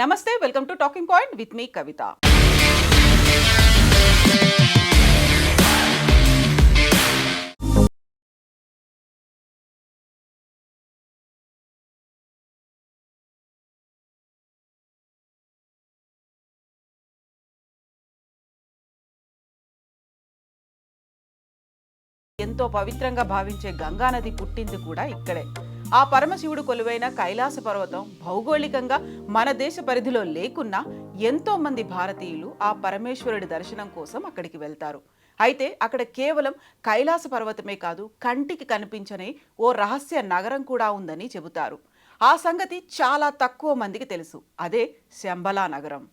నమస్తే, welcome to talking point with మీ కవిత. ఎంతో పవిత్రంగా భావించే గంగానది పుట్టింది కూడా ఇక్కడే. ఆ పరమశివుడు కొలువైన కైలాస పర్వతం భౌగోళికంగా మన దేశ పరిధిలో లేకున్నా ఎంతో మంది భారతీయులు ఆ పరమేశ్వరుడి దర్శనం కోసం అక్కడికి వెళ్తారు. అయితే అక్కడ కేవలం కైలాస పర్వతమే కాదు, కంటికి కనిపించని ఓ రహస్య నగరం కూడా ఉందని చెబుతారు. ఆ సంగతి చాలా తక్కువ మందికి తెలుసు. అదే శంబలా నగరం.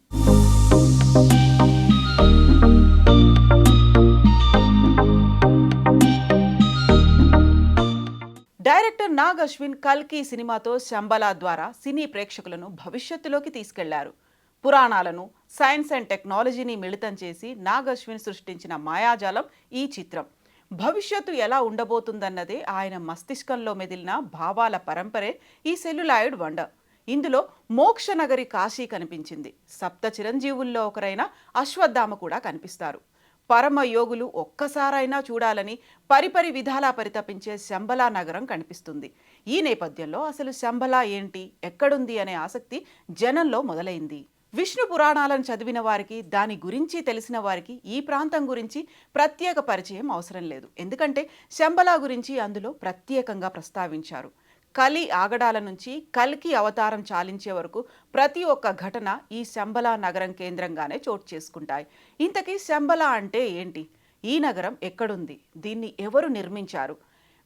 డైరెక్టర్ నాగ్ అశ్విన్ కల్కి సినిమాతో శంబలా ద్వారా సినీ ప్రేక్షకులను భవిష్యత్తులోకి తీసుకెళ్లారు. పురాణాలను, సైన్స్ అండ్ టెక్నాలజీని మిళితం చేసి నాగ్ అశ్విన్ సృష్టించిన మాయాజాలం ఈ చిత్రం. భవిష్యత్తు ఎలా ఉండబోతుందన్నదే ఆయన మస్తిష్కంలో మెదిలిన భావాల పరంపరే ఈ సెల్యులాయిడ్ వండర్. ఇందులో మోక్షనగరి కాశీ కనిపించింది. సప్త చిరంజీవుల్లో ఒకరైన అశ్వత్థామ కూడా కనిపిస్తారు. పరమ యోగులు ఒక్కసారైనా చూడాలని పరిపరి విధాలా పరితపించే శంబలా నగరం కనిపిస్తుంది. ఈ నేపథ్యంలో అసలు శంబలా ఏంటి, ఎక్కడుంది అనే ఆసక్తి జనంలో మొదలైంది. విష్ణు పురాణాలను చదివిన వారికి, దాని గురించి తెలిసిన వారికి ఈ ప్రాంతం గురించి ప్రత్యేక పరిచయం అవసరం లేదు. ఎందుకంటే శంబలా గురించి అందులో ప్రత్యేకంగా ప్రస్తావించారు. కలి ఆగడాల నుంచి కల్కి అవతారం చాలించే వరకు ప్రతి ఒక్క ఘటన ఈ శంబలా నగరం కేంద్రంగానే చోటు చేసుకుంటాయి. ఇంతకీ శంబలా అంటే ఏంటి? ఈ నగరం ఎక్కడుంది? దీన్ని ఎవరు నిర్మించారు?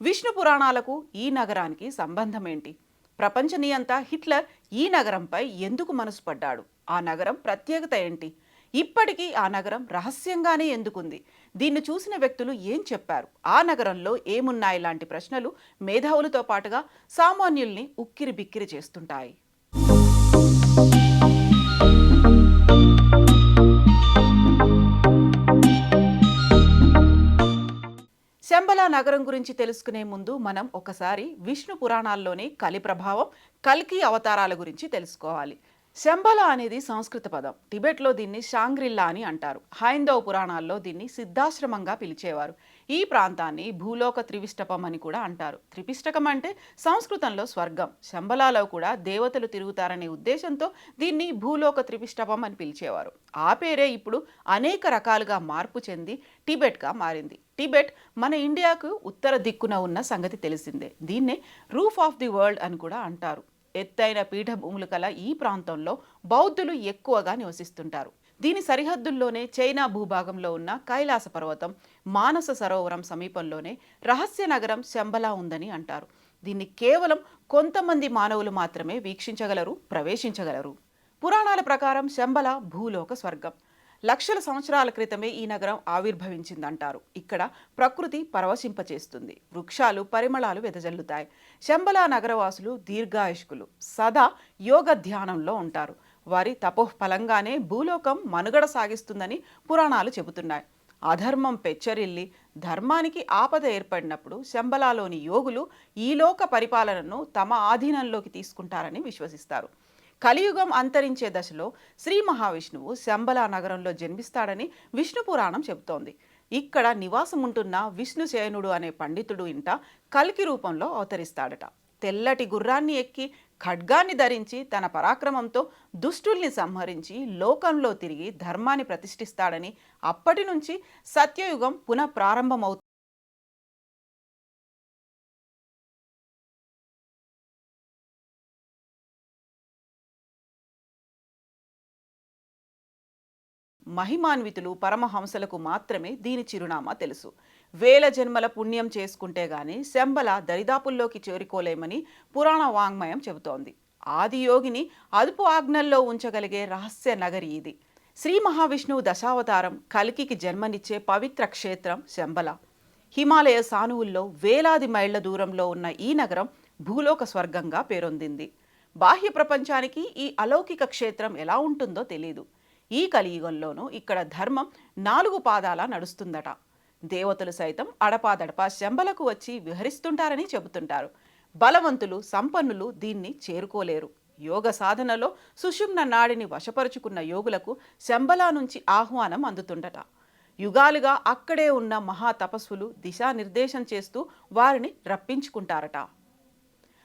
విష్ణు పురాణాలకు ఈ నగరానికి సంబంధం ఏంటి? ప్రపంచ నియంత హిట్లర్ ఈ నగరంపై ఎందుకు మనసు పడ్డాడు? ఆ నగరం ప్రత్యేకత ఏంటి? ఇప్పటికీ ఆ నగరం రహస్యంగానే ఎందుకుంది? దీన్ని చూసిన వ్యక్తులు ఏం చెప్పారు? ఆ నగరంలో ఏమున్నాయి లాంటి ప్రశ్నలు మేధావులతో పాటుగా సామాన్యుల్ని ఉక్కిరి బిక్కిరి చేస్తుంటాయి. శంబలా నగరం గురించి తెలుసుకునే ముందు మనం ఒకసారి విష్ణు పురాణాల్లోని కలి ప్రభావం, కల్కి అవతారాల గురించి తెలుసుకోవాలి. శంబలా అనేది సంస్కృత పదం. టిబెట్లో దీన్ని షాంగ్రిల్లా అని అంటారు. హైందవ పురాణాల్లో దీన్ని సిద్ధాశ్రమంగా పిలిచేవారు. ఈ ప్రాంతాన్ని భూలోక త్రివిష్టపం అని కూడా అంటారు. త్రిపిష్టకం అంటే సంస్కృతంలో స్వర్గం. శంబలాలో కూడా దేవతలు తిరుగుతారనే ఉద్దేశంతో దీన్ని భూలోక త్రిపిష్టపం అని పిలిచేవారు. ఆ పేరే ఇప్పుడు అనేక రకాలుగా మార్పు చెంది టిబెట్గా మారింది. టిబెట్ మన ఇండియాకు ఉత్తర దిక్కున ఉన్న సంగతి తెలిసిందే. దీన్నే రూఫ్ ఆఫ్ ది వరల్డ్ అని కూడా అంటారు. ఎత్తైన పీఠభూములు కల ఈ ప్రాంతంలో బౌద్ధులు ఎక్కువగా నివసిస్తుంటారు. దీని సరిహద్దుల్లోనే చైనా భూభాగంలో ఉన్న కైలాస పర్వతం, మానస సరోవరం సమీపంలోనే రహస్య నగరం శంబలా ఉందని అంటారు. దీన్ని కేవలం కొంతమంది మానవులు మాత్రమే వీక్షించగలరు, ప్రవేశించగలరు. పురాణాల ప్రకారం శంబలా భూలోక స్వర్గం. లక్షల సంవత్సరాల క్రితమే ఈ నగరం ఆవిర్భవించిందంటారు. ఇక్కడ ప్రకృతి పరవశింపచేస్తుంది. వృక్షాలు, పరిమళాలు వెదజల్లుతాయి. శంబలా నగరవాసులు దీర్ఘాయుష్కులు, సదా యోగ ధ్యానంలో ఉంటారు. వారి తపోఫలంగానే భూలోకం మనుగడ సాగిస్తుందని పురాణాలు చెబుతున్నాయి. అధర్మం పెచ్చరిల్లి ధర్మానికి ఆపద ఏర్పడినప్పుడు శంబలాలోని యోగులు ఈ లోక పరిపాలనను తమ ఆధీనంలోకి తీసుకుంటారని విశ్వసిస్తారు. కలియుగం అంతరించే దశలో శ్రీ మహావిష్ణువు శంబలా నగరంలో జన్మిస్తాడని విష్ణు పురాణం చెబుతోంది. ఇక్కడ నివాసం ఉంటున్న విష్ణుశయనుడు అనే పండితుడు ఇంట కల్కి రూపంలో అవతరిస్తాడట. తెల్లటి గుర్రాన్ని ఎక్కి ఖడ్గాన్ని ధరించి తన పరాక్రమంతో దుష్టుల్ని సంహరించి లోకంలో తిరిగి ధర్మాన్ని ప్రతిష్ఠిస్తాడని, అప్పటి నుంచి సత్యయుగం పునః ప్రారంభమవుతుంది. మహిమాన్వితులు పరమహంసలకు మాత్రమే దీని చిరునామా తెలుసు. వేల జన్మల పుణ్యం చేసుకుంటే గాని శంబల దరిదాపుల్లోకి చేరుకోలేమని పురాణ వాంగ్మయం చెబుతోంది. ఆదియోగిని అదుపు ఆజ్ఞల్లో ఉంచగలిగే రహస్య నగరి ఇది. శ్రీ మహావిష్ణువు దశావతారం కల్కికి జన్మనిచ్చే పవిత్ర క్షేత్రం శంబల. హిమాలయ సానువుల్లో వేలాది మైళ్ల దూరంలో ఉన్న ఈ నగరం భూలోక స్వర్గంగా పేరొందింది. బాహ్య ప్రపంచానికి ఈ అలౌకిక క్షేత్రం ఎలా ఉంటుందో తెలీదు. ఈ కలియుగంలోనూ ఇక్కడ ధర్మం 4 పాదాల నడుస్తుందట. దేవతలు సైతం అడపాదడపా శంబలకు వచ్చి విహరిస్తుంటారని చెబుతుంటారు. బలవంతులు, సంపన్నులు దీన్ని చేరుకోలేరు. యోగ సాధనలో సుషుమ్న నాడిని వశపరుచుకున్న యోగులకు శంబలా నుంచి ఆహ్వానం అందుతుండట. యుగాలుగా అక్కడే ఉన్న మహా తపస్సులు దిశానిర్దేశం చేస్తూ వారిని రప్పించుకుంటారట.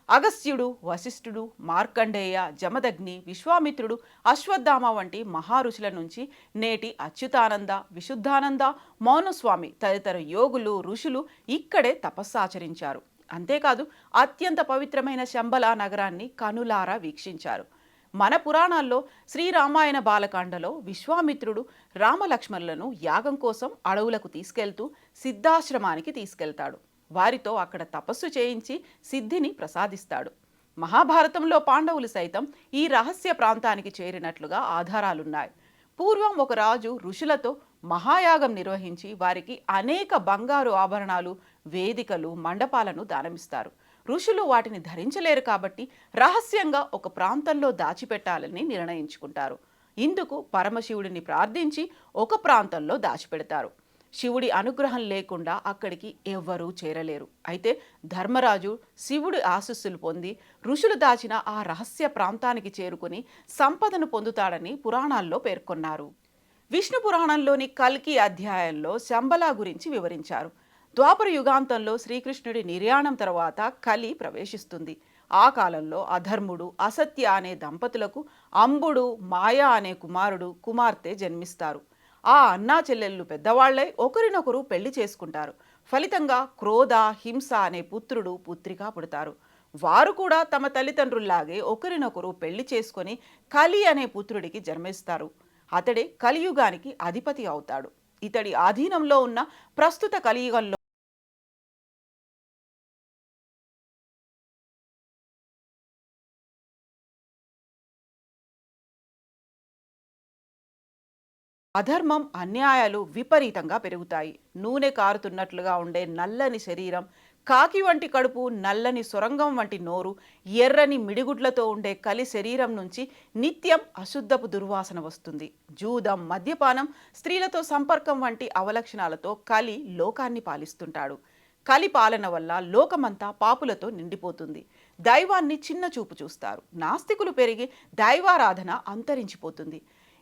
అగస్త్యుడు, వశిష్ఠుడు, మార్కండేయ, జమదగ్ని, విశ్వామిత్రుడు, అశ్వత్థామ వంటి మహారుషుల నుంచి నేటి అచ్యుతానంద, విశుద్ధానంద, మౌనస్వామి తదితర యోగులు, ఋషులు ఇక్కడే తపస్సాచరించారు. అంతేకాదు అత్యంత పవిత్రమైన శంబలా నగరాన్ని కనులారా వీక్షించారు. మన పురాణాల్లో శ్రీరామాయణ బాలకాండలో విశ్వామిత్రుడు రామలక్ష్మణులను యాగం కోసం అడవులకు తీసుకెళ్తూ సిద్ధాశ్రమానికి తీసుకెళ్తాడు. వారితో అక్కడ తపస్సు చేయించి సిద్ధిని ప్రసాదిస్తాడు. మహాభారతంలో పాండవులు సైతం ఈ రహస్య ప్రాంతానికి చేరినట్లుగా ఆధారాలున్నాయి. పూర్వం ఒక రాజు ఋషులతో మహాయాగం నిర్వహించి వారికి అనేక బంగారు ఆభరణాలు, వేదికలు, మండపాలను దానమిస్తారు. ఋషులు వాటిని ధరించలేరు కాబట్టి రహస్యంగా ఒక ప్రాంతంలో దాచిపెట్టాలని నిర్ణయించుకుంటారు. ఇందుకు పరమశివుడిని ప్రార్థించి ఒక ప్రాంతంలో దాచిపెడతారు. శివుడి అనుగ్రహం లేకుండా అక్కడికి ఎవ్వరూ చేరలేరు. అయితే ధర్మరాజు శివుడి ఆశీస్సులు పొంది ఋషులు దాచిన ఆ రహస్య ప్రాంతానికి చేరుకుని సంపదను పొందుతాడని పురాణాల్లో పేర్కొన్నారు. విష్ణు పురాణంలోని కల్కి అధ్యాయంలో శంబలా గురించి వివరించారు. ద్వాపర యుగాంతంలో శ్రీకృష్ణుడి నిర్యాణం తర్వాత కలి ప్రవేశిస్తుంది. ఆ కాలంలో అధర్ముడు, అసత్య అనే దంపతులకు అంబుడు, మాయ అనే కుమార్తె జన్మిస్తారు. ఆ అన్నా చెల్లెళ్ళు పెద్దవాళ్లై ఒకరినొకరు పెళ్లి చేసుకుంటారు. ఫలితంగా క్రోధ, హింస అనే పుత్రుడు, పుత్రిక పుడతారు. వారు కూడా తమ తల్లిదండ్రుల్లాగే ఒకరినొకరు పెళ్లి చేసుకొని కలి అనే పుత్రుడికి జన్మిస్తారు. అతడే కలియుగానికి అధిపతి అవుతాడు. ఇతడి ఆధీనంలో ఉన్న ప్రస్తుత కలియుగంలో అధర్మం, అన్యాయాలు విపరీతంగా పెరుగుతాయి. నూనె కారుతున్నట్లుగా ఉండే నల్లని శరీరం, కాకి వంటి కడుపు, నల్లని సొరంగం వంటి నోరు, ఎర్రని మిడిగుడ్లతో ఉండే కలి శరీరం నుంచి నిత్యం అశుద్ధపు దుర్వాసన వస్తుంది. జూదం, మద్యపానం, స్త్రీలతో సంపర్కం వంటి అవలక్షణాలతో కలి లోకాన్ని పాలిస్తుంటాడు. కలి పాలన వల్ల లోకమంతా పాపులతో నిండిపోతుంది. దైవాన్ని చిన్న చూపు చూస్తారు. నాస్తికులు పెరిగి దైవారాధన అంతరించిపోతుంది.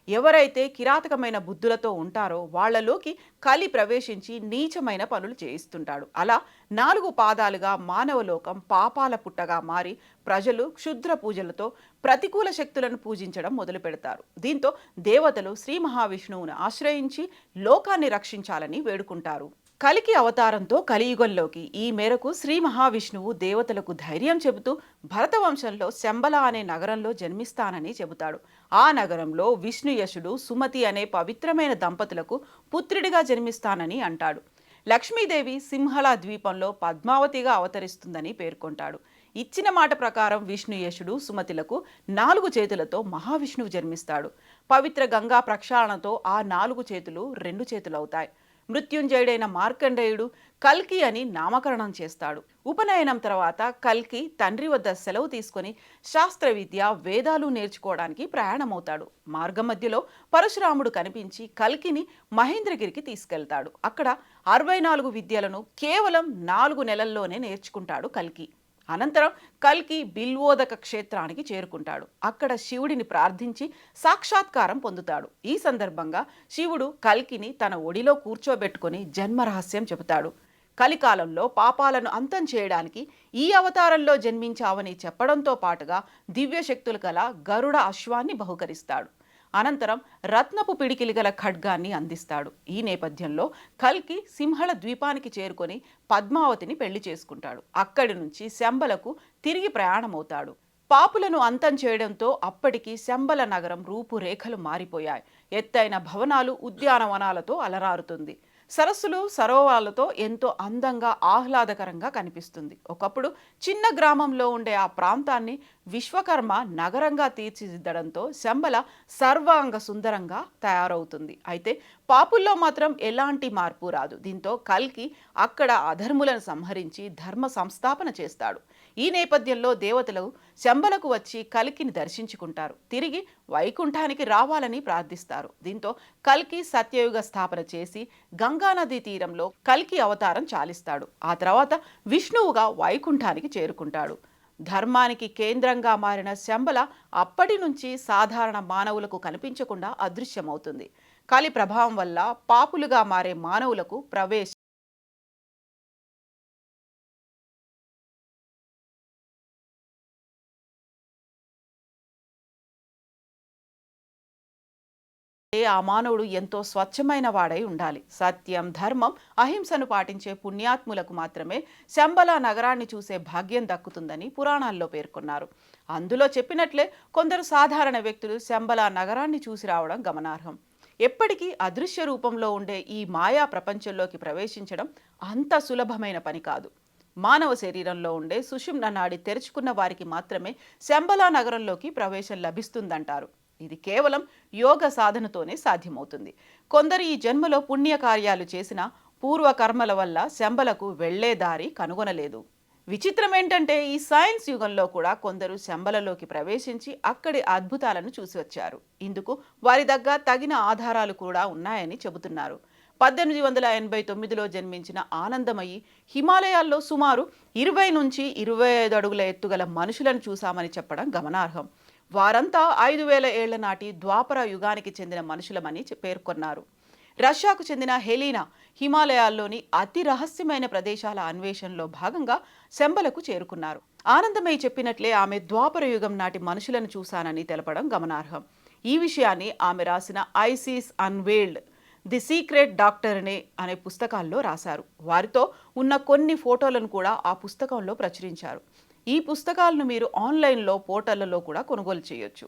ఎవరైతే కిరాతకమైన బుద్ధులతో ఉంటారో వాళ్లలోకి కలి ప్రవేశించి నీచమైన పనులు చేయిస్తుంటాడు. అలా 4 పాదాలుగా మానవలోకం పాపాల పుట్టగా మారి ప్రజలు క్షుద్ర పూజలతో ప్రతికూల శక్తులను పూజించడం మొదలు పెడతారు. దీంతో దేవతలు శ్రీ మహావిష్ణువును ఆశ్రయించి లోకాన్ని రక్షించాలని వేడుకుంటారు. కలికి అవతారంతో కలియుగంలోకి ఈ మేరకు శ్రీ మహావిష్ణువు దేవతలకు ధైర్యం చెబుతూ భరతవంశంలో శంబల అనే నగరంలో జన్మిస్తానని చెబుతాడు. ఆ నగరంలో విష్ణుయశుడు, సుమతి అనే పవిత్రమైన దంపతులకు పుత్రుడిగా జన్మిస్తానని అంటాడు. లక్ష్మీదేవి సింహళ ద్వీపంలో పద్మావతిగా అవతరిస్తుందని పేర్కొంటాడు. ఇచ్చిన మాట ప్రకారం విష్ణుయశుడు, సుమతిలకు 4 చేతులతో మహావిష్ణువు జన్మిస్తాడు. పవిత్ర గంగా ప్రక్షాళనతో ఆ 4 చేతులు 2 చేతులవుతాయి. మృత్యుంజయుడైన మార్కండేయుడు కల్కి అని నామకరణం చేస్తాడు. ఉపనయనం తర్వాత కల్కి తండ్రి వద్ద సెలవు తీసుకొని శాస్త్ర విద్య, వేదాలు నేర్చుకోవడానికి ప్రయాణమవుతాడు. మార్గమధ్యలో పరశురాముడు కనిపించి కల్కిని మహేంద్రగిరికి తీసుకెళ్తాడు. అక్కడ 64 విద్యలను కేవలం 4 నెలల్లోనే నేర్చుకుంటాడు కల్కి. అనంతరం కల్కి బిల్వోదక క్షేత్రానికి చేరుకుంటాడు. అక్కడ శివుడిని ప్రార్థించి సాక్షాత్కారం పొందుతాడు. ఈ సందర్భంగా శివుడు కల్కిని తన ఒడిలో కూర్చోబెట్టుకొని జన్మరహస్యం చెబుతాడు. కలికాలంలో పాపాలను అంతం చేయడానికి ఈ అవతారంలో జన్మించావని చెప్పడంతో పాటుగా దివ్యశక్తులు గల గరుడ అశ్వాన్ని బహుకరిస్తాడు. అనంతరం రత్నపు పిడికిలి గల ఖడ్గాన్ని అందిస్తాడు. ఈ నేపథ్యంలో కల్కి సింహళ ద్వీపానికి చేరుకొని పద్మావతిని పెళ్లి చేసుకుంటాడు. అక్కడి నుంచి శంబలకు తిరిగి ప్రయాణమవుతాడు. పాపులను అంతం చేయడంతో అప్పటికి శంబల నగరం రూపురేఖలు మారిపోయాయి. ఎత్తైన భవనాలు, ఉద్యానవనాలతో అలరారుతుంది. సరస్సులు, సరోవరాలతో ఎంతో అందంగా, ఆహ్లాదకరంగా కనిపిస్తుంది. ఒకప్పుడు చిన్న గ్రామంలో ఉండే ఆ ప్రాంతాన్ని విశ్వకర్మ నగరంగా తీర్చిదిద్దడంతో శంబల సర్వాంగ సుందరంగా తయారవుతుంది. అయితే పాపుల్లో మాత్రం ఎలాంటి మార్పు రాదు. దీంతో కల్కి అక్కడ అధర్ములను సంహరించి ధర్మ సంస్థాపన చేస్తాడు. ఈ నేపథ్యంలో దేవతలు శంబలకు వచ్చి కల్కిని దర్శించుకుంటారు. తిరిగి వైకుంఠానికి రావాలని ప్రార్థిస్తారు. దీంతో కల్కి సత్యయుగ స్థాపన చేసి గంగానదీ తీరంలో కల్కి అవతారం చాలిస్తాడు. ఆ తర్వాత విష్ణువుగా వైకుంఠానికి చేరుకుంటాడు. ధర్మానికి కేంద్రంగా మారిన శంబల అప్పటి నుంచి సాధారణ మానవులకు కనిపించకుండా అదృశ్యమవుతుంది. కలి ప్రభావం వల్ల పాపులుగా మారే మానవులకు ప్రవేశ ఆ మానవుడు ఎంతో స్వచ్ఛమైన వాడై ఉండాలి. సత్యం, ధర్మం, అహింసను పాటించే పుణ్యాత్ములకు మాత్రమే శంబల నగరాన్ని చూసే భాగ్యం దక్కుతుందని పురాణాల్లో పేర్కొన్నారు. అందులో చెప్పినట్లే కొందరు సాధారణ వ్యక్తులు శంబల నగరాన్ని చూసి రావడం గమనార్హం. ఎప్పటికీ అదృశ్య రూపంలో ఉండే ఈ మాయా ప్రపంచంలోకి ప్రవేశించడం అంత సులభమైన పని కాదు. మానవ శరీరంలో ఉండే సుషుమ్న నాడి తెరుచుకున్న వారికి మాత్రమే శంబల నగరంలోకి ప్రవేశం లభిస్తుందంటారు. ఇది కేవలం యోగ సాధనతోనే సాధ్యమవుతుంది. కొందరు ఈ జన్మలో పుణ్యకార్యాలు చేసిన పూర్వకర్మల వల్ల శంబలకు వెళ్లే దారి కనుగొనలేదు. విచిత్రం ఏంటంటే ఈ సైన్స్ యుగంలో కూడా కొందరు శంబలలోకి ప్రవేశించి అక్కడి అద్భుతాలను చూసి వచ్చారు. ఇందుకు వారి దగ్గర తగిన ఆధారాలు కూడా ఉన్నాయని చెబుతున్నారు. 1889లో జన్మించిన ఆనందమయి హిమాలయాల్లో సుమారు 20 నుంచి 25 అడుగుల ఎత్తుగల మనుషులను చూశామని చెప్పడం గమనార్హం. వారంతా 5000 ఏళ్ల నాటి ద్వాపర యుగానికి చెందిన మనుషులమని పేర్కొన్నారు. రష్యాకు చెందిన హెలీనా హిమాలయాల్లోని అతి రహస్యమైన ప్రదేశాల అన్వేషణలో భాగంగా శంబలకు చేరుకున్నారు. ఆనందమయ్య చెప్పినట్లే ఆమె ద్వాపర యుగం నాటి మనుషులను చూశానని తెలపడం గమనార్హం. ఈ విషయాన్ని ఆమె రాసిన ISIS unveiled, the secret doctor అనే పుస్తకాల్లో రాశారు. వారితో ఉన్న కొన్ని ఫోటోలను కూడా ఆ పుస్తకంలో ప్రచురించారు. ఈ పుస్తకాలను మీరు ఆన్లైన్లో పోర్టళ్లలో కూడా కొనుగోలు చేయొచ్చు.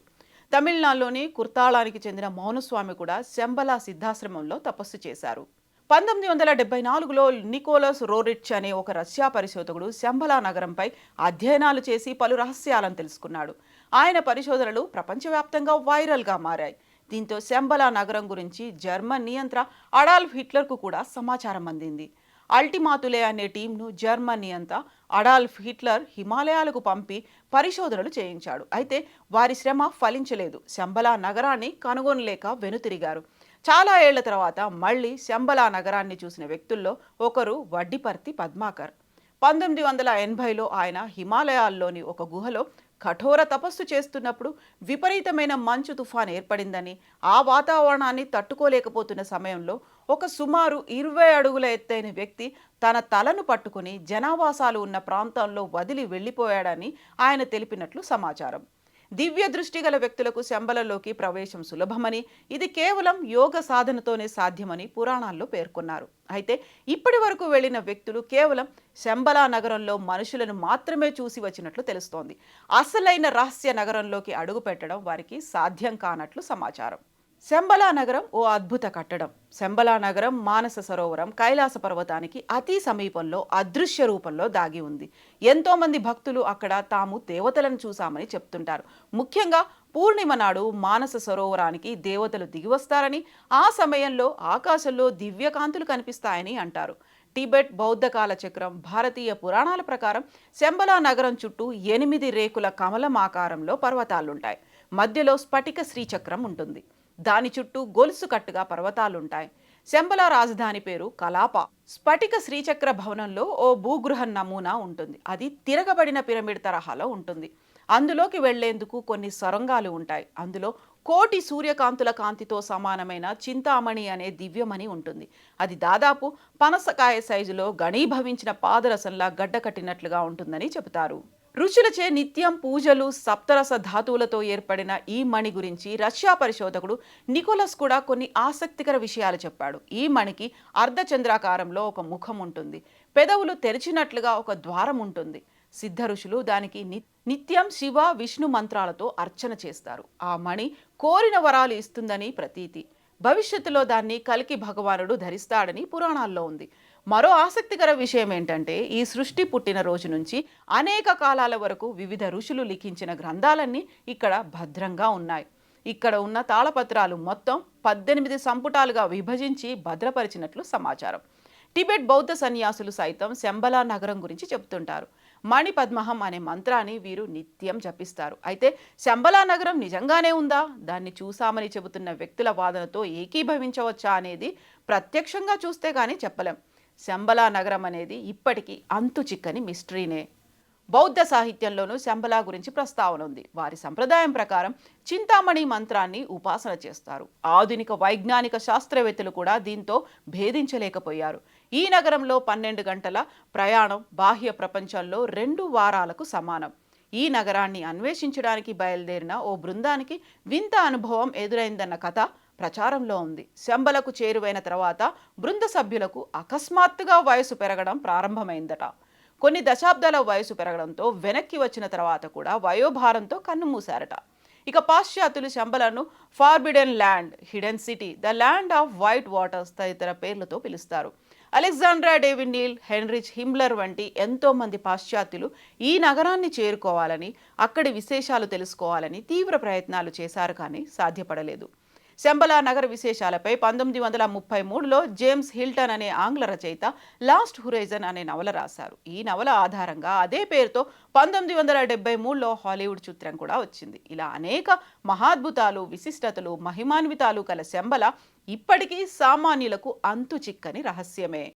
తమిళనాడులోని కుర్తాళానికి చెందిన మౌనస్వామి కూడా శంబల సిద్ధాశ్రమంలో తపస్సు చేశారు. 1974లో నికోలస్ రోరిచ్ అనే ఒక రష్యా పరిశోధకుడు శంబల నగరంపై అధ్యయనాలు చేసి పలు రహస్యాలను తెలుసుకున్నాడు. ఆయన పరిశోధనలు ప్రపంచవ్యాప్తంగా వైరల్గా మారాయి. దీంతో శంబల నగరం గురించి జర్మన్ నియంత్ర అడాల్ఫ్ హిట్లర్కు కూడా సమాచారం అందింది. అల్టిమాతులే అనే టీంను జర్మన్ నియంత అడాల్ఫ్ హిట్లర్ హిమాలయాలకు పంపి పరిశోధనలు చేయించాడు. అయితే వారి శ్రమ ఫలించలేదు. శంబల నగరాన్ని కనుగొనలేక వెనుతిరిగారు. చాలా ఏళ్ల తర్వాత మళ్ళీ శంబల నగరాన్ని చూసిన వ్యక్తుల్లో ఒకరు వడ్డిపర్తి పద్మాకర్. 1980లో ఆయన హిమాలయాల్లోని ఒక గుహలో కఠోర తపస్సు చేస్తున్నప్పుడు విపరీతమైన మంచు తుఫాన్ ఏర్పడిందని, ఆ వాతావరణాన్ని తట్టుకోలేకపోతున్న సమయంలో ఒక సుమారు 20 అడుగుల ఎత్తైన వ్యక్తి తన తలను పట్టుకుని జనావాసాలు ఉన్న ప్రాంతంలో వదిలి వెళ్ళిపోయాడని ఆయన తెలిపినట్లు సమాచారం. దివ్య దృష్టి గల వ్యక్తులకు శంబలలోకి ప్రవేశం సులభమని, ఇది కేవలం యోగ సాధనతోనే సాధ్యమని పురాణాల్లో పేర్కొన్నారు. అయితే ఇప్పటి వరకు వెళ్లిన వ్యక్తులు కేవలం శంబల నగరంలో మనుషులను మాత్రమే చూసి వచ్చినట్లు తెలుస్తోంది. అసలైన రహస్య నగరంలోకి అడుగు పెట్టడం వారికి సాధ్యం కానట్లు సమాచారం. శంబల నగరం ఓ అద్భుత కట్టడం. శంబల నగరం మానస సరోవరం కైలాస పర్వతానికి అతి సమీపంలో అదృశ్య రూపంలో దాగి ఉంది. ఎంతో మంది భక్తులు అక్కడ తాము దేవతలను చూశామని చెప్తుంటారు. ముఖ్యంగా పూర్ణిమ నాడు మానస సరోవరానికి దేవతలు దిగివస్తారని, ఆ సమయంలో ఆకాశంలో దివ్యకాంతులు కనిపిస్తాయని అంటారు. టిబెట్ బౌద్ధ కాల చక్రం, భారతీయ పురాణాల ప్రకారం శంబల నగరం చుట్టూ 8 రేకుల కమలం ఆకారంలో పర్వతాలుంటాయి. మధ్యలో స్ఫటిక శ్రీచక్రం ఉంటుంది. దాని చుట్టూ గొలుసు కట్టుగా పర్వతాలుంటాయి. శంబల రాజధాని పేరు కలాప. స్ఫటిక శ్రీచక్ర భవనంలో ఓ భూగృహ నమూనా ఉంటుంది. అది తిరగబడిన పిరమిడ్ తరహాలో ఉంటుంది. అందులోకి వెళ్లేందుకు కొన్ని సొరంగాలు ఉంటాయి. అందులో కోటి సూర్యకాంతుల కాంతితో సమానమైన చింతామణి అనే దివ్యమణి ఉంటుంది. అది దాదాపు పనసకాయ సైజులో గణీభవించిన పాదరసంలా గడ్డ కట్టినట్లుగా ఉంటుందని చెబుతారు. ఋషులచే నిత్యం పూజలు, సప్తరస ధాతువులతో ఏర్పడిన ఈ మణి గురించి రష్యా పరిశోధకుడు నికోలస్ కూడా కొన్ని ఆసక్తికర విషయాలు చెప్పాడు. ఈ మణికి అర్ధచంద్రాకారంలో ఒక ముఖం ఉంటుంది. పెదవులు తెరిచినట్లుగా ఒక ద్వారం ఉంటుంది. సిద్ధ ఋషులు దానికి నిత్యం శివ విష్ణు మంత్రాలతో అర్చన చేస్తారు. ఆ మణి కోరిన వరాలు ఇస్తుందని ప్రతీతి. భవిష్యత్తులో దాన్ని కల్కి భగవానుడు ధరిస్తాడని పురాణాల్లో ఉంది. మరో ఆసక్తికర విషయం ఏంటంటే, ఈ సృష్టి పుట్టిన రోజు నుంచి అనేక కాలాల వరకు వివిధ ఋషులు లిఖించిన గ్రంథాలన్నీ ఇక్కడ భద్రంగా ఉన్నాయి. ఇక్కడ ఉన్న తాళపత్రాలు మొత్తం 18 సంపుటాలుగా విభజించి భద్రపరిచినట్లు సమాచారం. టిబెట్ బౌద్ధ సన్యాసులు సైతం శంబల నగరం గురించి చెబుతుంటారు. మణిపద్మహం అనే మంత్రాన్ని వీరు నిత్యం జపిస్తారు. అయితే శంబల నగరం నిజంగానే ఉందా, దాన్ని చూసామని చెబుతున్న వ్యక్తుల వాదనతో ఏకీభవించవచ్చా అనేది ప్రత్యక్షంగా చూస్తే కానీ చెప్పలేం. శంబల నగరం అనేది ఇప్పటికీ అంతు చిక్కని మిస్టరీనే. బౌద్ధ సాహిత్యంలోనూ శంబలా గురించి ప్రస్తావన ఉంది. వారి సంప్రదాయం ప్రకారం చింతామణి మంత్రాన్ని ఉపాసన చేస్తారు. ఆధునిక వైజ్ఞానిక శాస్త్రవేత్తలు కూడా దీంతో భేదించలేకపోయారు. ఈ నగరంలో 12 గంటల ప్రయాణం బాహ్య ప్రపంచంలో 2 వారాలకు సమానం. ఈ నగరాన్ని అన్వేషించడానికి బయలుదేరిన ఓ బృందానికి వింత అనుభవం ఎదురైందన్న కథ ప్రచారంలో ఉంది. శంబలకు చేరువైన తర్వాత బృంద సభ్యులకు అకస్మాత్తుగా వయసు పెరగడం ప్రారంభమైందట. కొన్ని దశాబ్దాల వయసు పెరగడంతో వెనక్కి వచ్చిన తర్వాత కూడా వయోభారంతో కన్నుమూశారట. ఇక పాశ్చాత్యులు శంబలను forbidden land, hidden city, the land of white waters తదితర పేర్లతో పిలుస్తారు. Alexandra David Neel, Heinrich Himmler వంటి ఎంతో మంది పాశ్చాత్యులు ఈ నగరాన్ని చేరుకోవాలని, అక్కడి విశేషాలు తెలుసుకోవాలని తీవ్ర ప్రయత్నాలు చేశారు, కానీ సాధ్యపడలేదు. శంబలా నగర విశేషాలపై 1933లో జేమ్స్ హిల్టన్ అనే ఆంగ్ల రచయిత లాస్ట్ హొరైజన్ అనే నవల రాశారు. ఈ నవల ఆధారంగా అదే పేరుతో 1973లో హాలీవుడ్ చిత్రం కూడా వచ్చింది. ఇలా అనేక మహాద్భుతాలు, విశిష్టతలు, మహిమాన్వితాలు కల శంబల ఇప్పటికీ సామాన్యులకు అంతు చిక్కని రహస్యమే.